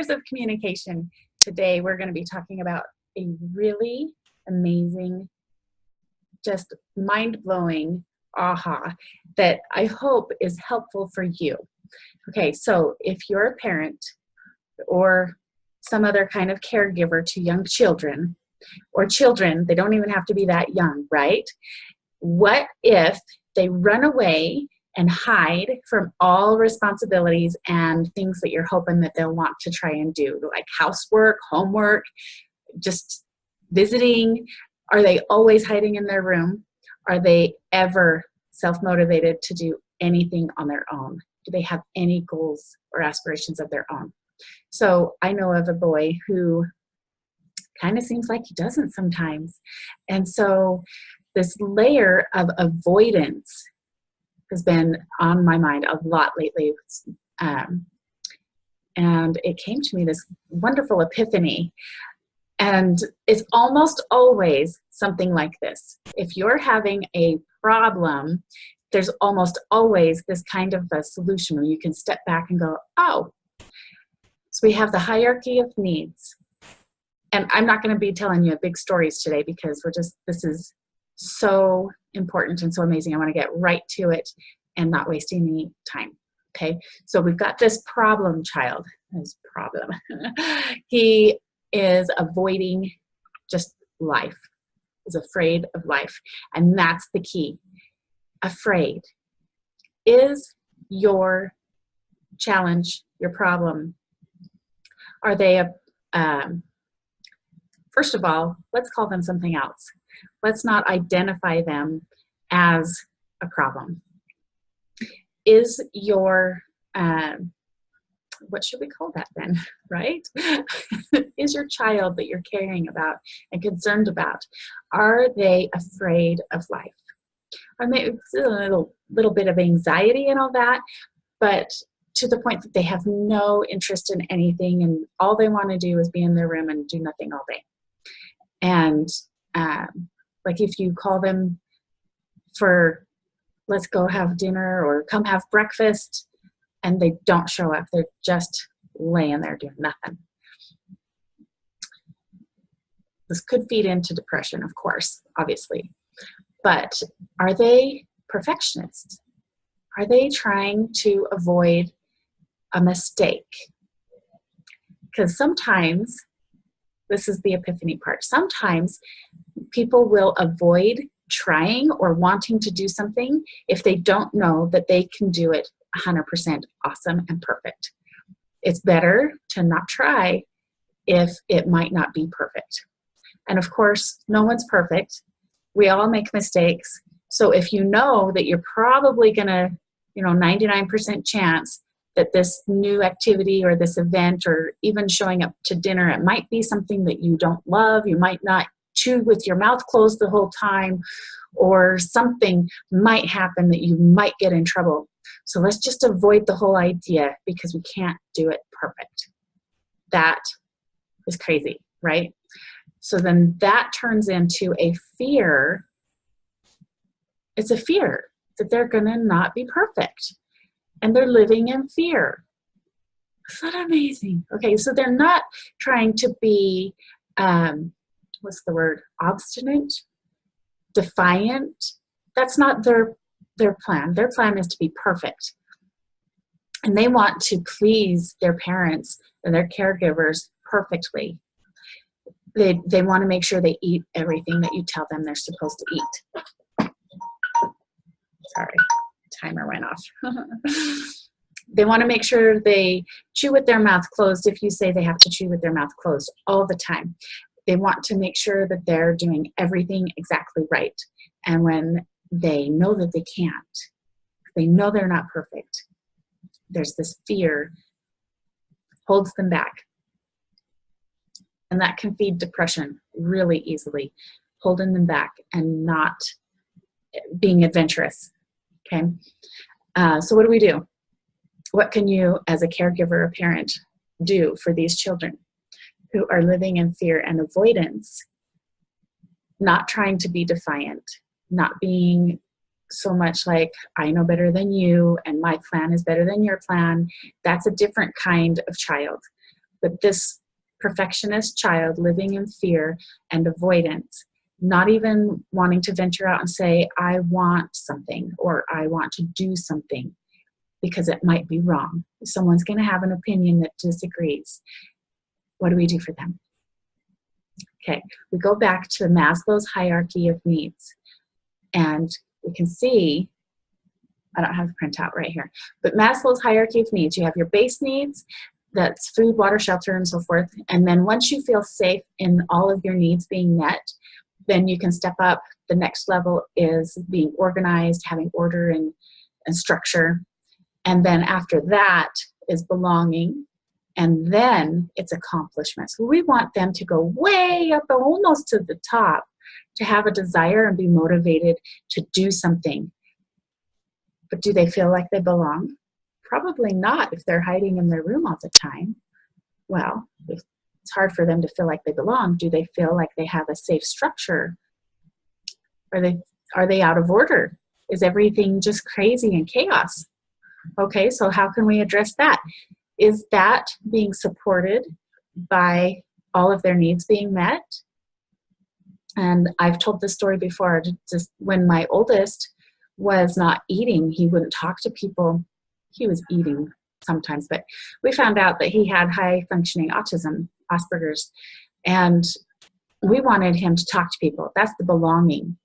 layers of communication. Today we're going to be talking about a really amazing, just mind-blowing aha that I hope is helpful for you. Okay, so if you're a parent or some other kind of caregiver to young children, or children, they don't even have to be that young, right? What if they run away and hide from all responsibilities and things that you're hoping that they'll want to try and do, like housework, homework, just visiting? Are they always hiding in their room? Are they ever self-motivated to do anything on their own? Do they have any goals or aspirations of their own? So I know of a boy who kind of seems like he doesn't sometimes. And so this layer of avoidance has been on my mind a lot lately. And it came to me, this wonderful epiphany. And it's almost always something like this. If you're having a problem, there's almost always this kind of a solution where you can step back and go, oh, so we have the hierarchy of needs. And I'm not going to be telling you big stories today because this is so important and so amazing. I want to get right to it and not waste any time. Okay, so we've got this problem child. This problem. He is avoiding just life. Is afraid of life. And that's the key. Afraid. Is your challenge, your problem, are they first of all, let's call them something else. Let's not identify them as a problem. Is your, what should we call that then, right? Is your child that you're caring about and concerned about, are they afraid of life? Or maybe a little bit of anxiety and all that, but to the point that they have no interest in anything and all they want to do is be in their room and do nothing all day. And like if you call them for, let's go have dinner or come have breakfast, and they don't show up, they're just laying there doing nothing. This could feed into depression, of course, obviously. But are they perfectionists? Are they trying to avoid a mistake? Because sometimes, this is the epiphany part, sometimes people will avoid trying or wanting to do something if they don't know that they can do it 100% awesome and perfect. It's better to not try if it might not be perfect. And of course, no one's perfect. We all make mistakes. So if you know that you're probably gonna, 99% chance that this new activity or this event or even showing up to dinner, it might be something that you don't love, you might not chew with your mouth closed the whole time, or something might happen that you might get in trouble. So let's just avoid the whole idea because we can't do it perfect. That is crazy, right? So then that turns into a fear. It's a fear that they're going to not be perfect. And they're living in fear. Isn't that amazing? Okay, so they're not trying to be, what's the word? Obstinate? Defiant? That's not their plan. Their plan is to be perfect. And they want to please their parents and their caregivers perfectly. They want to make sure they eat everything that you tell them they're supposed to eat. Sorry, timer went off. They want to make sure they chew with their mouth closed if you say they have to chew with their mouth closed all the time. They want to make sure that they're doing everything exactly right. And when they know that they can't, they know they're not perfect, there's this fear holds them back. And that can feed depression really easily, holding them back and not being adventurous. Okay, so what do we do? What can you, as a caregiver or parent, do for these children who are living in fear and avoidance, not trying to be defiant, not being so much like, I know better than you and my plan is better than your plan? That's a different kind of child. But this perfectionist child living in fear and avoidance, not even wanting to venture out and say, I want something or I want to do something because it might be wrong. Someone's going to have an opinion that disagrees. What do we do for them? Okay, we go back to Maslow's hierarchy of needs. And we can see, I don't have the printout right here, but Maslow's hierarchy of needs, you have your base needs, that's food, water, shelter, and so forth. And then once you feel safe in all of your needs being met, then you can step up. The next level is being organized, having order and structure. And then after that is belonging. And then it's accomplishments. We want them to go way up, almost to the top, to have a desire and be motivated to do something. But do they feel like they belong? Probably not if they're hiding in their room all the time. Well, if it's hard for them to feel like they belong, do they feel like they have a safe structure? Are they out of order? Is everything just crazy and chaos? Okay, so how can we address that? Is that being supported by all of their needs being met? And I've told this story before, just when my oldest was not eating, he wouldn't talk to people. He was eating sometimes, but we found out that he had high functioning autism, Asperger's, and we wanted him to talk to people. That's the belonging.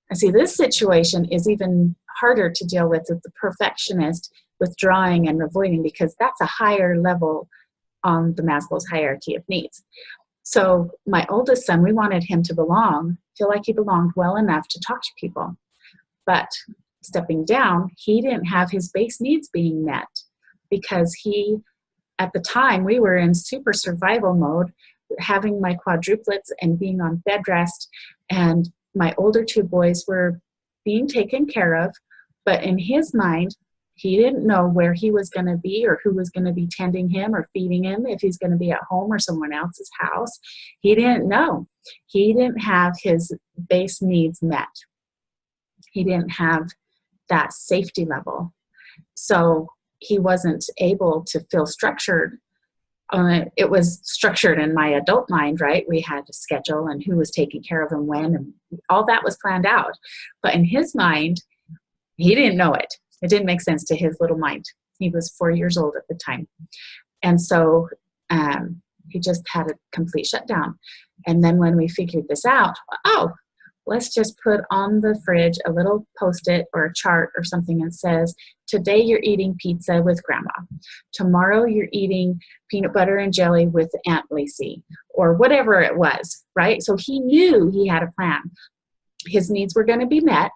And see, this situation is even harder to deal with the perfectionist withdrawing and avoiding, because that's a higher level on the Maslow's hierarchy of needs. So my oldest son, we wanted him to belong, feel like he belonged well enough to talk to people. But stepping down, he didn't have his base needs being met because at the time, we were in super survival mode, having my quadruplets and being on bed rest, and my older two boys were being taken care of, but in his mind, he didn't know where he was going to be or who was going to be tending him or feeding him, if he's going to be at home or someone else's house. He didn't know. He didn't have his base needs met. He didn't have that safety level. So he wasn't able to feel structured. It was structured in my adult mind, right? We had a schedule and who was taking care of him when, and all that was planned out. But in his mind, he didn't know it. It didn't make sense to his little mind. He was 4 years old at the time. And so he just had a complete shutdown. And then when we figured this out, let's just put on the fridge a little Post-it or a chart or something that says, today you're eating pizza with Grandma. Tomorrow you're eating peanut butter and jelly with Aunt Lacey, or whatever it was, right? So he knew he had a plan. His needs were going to be met.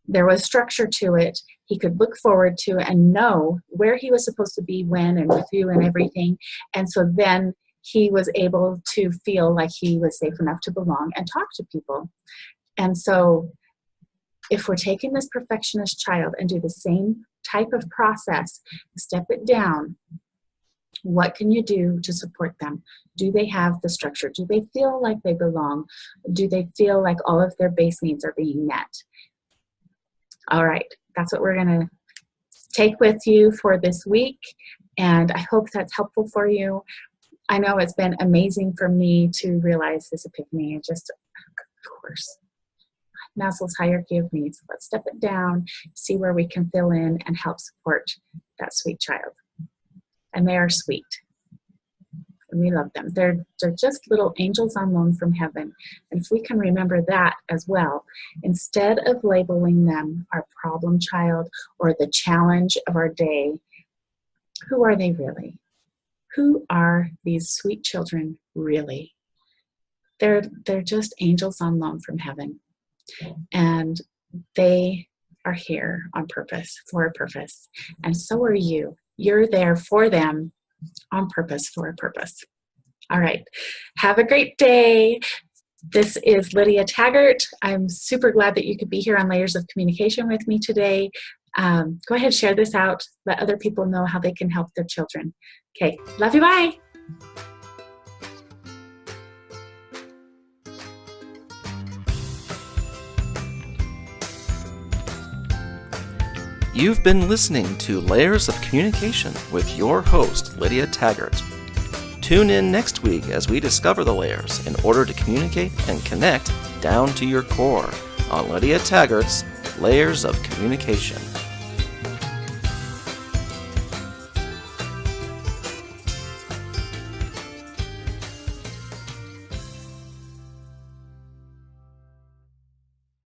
There was structure to it. He could look forward to it and know where he was supposed to be when and with who and everything. And so then he was able to feel like he was safe enough to belong and talk to people. And so if we're taking this perfectionist child and do the same type of process, step it down, what can you do to support them? Do they have the structure? Do they feel like they belong? Do they feel like all of their base needs are being met? All right, that's what we're going to take with you for this week, and I hope that's helpful for you. I know it's been amazing for me to realize this epiphany. Of course, Maslow's hierarchy of needs. Let's step it down, see where we can fill in and help support that sweet child. And they are sweet. And we love them. They're just little angels on loan from heaven. And if we can remember that as well, instead of labeling them our problem child or the challenge of our day, who are they really? Who are these sweet children really? They're just angels on loan from heaven. And they are here on purpose, for a purpose. And so are you. You're there for them on purpose, for a purpose. All right. Have a great day. This is Lydia Taggart. I'm super glad that you could be here on Layers of Communication with me today. Go ahead, share this out. Let other people know how they can help their children. Okay. Love you. Bye. You've been listening to Layers of Communication with your host, Lydia Taggart. Tune in next week as we discover the layers in order to communicate and connect down to your core on Lydia Taggart's Layers of Communication.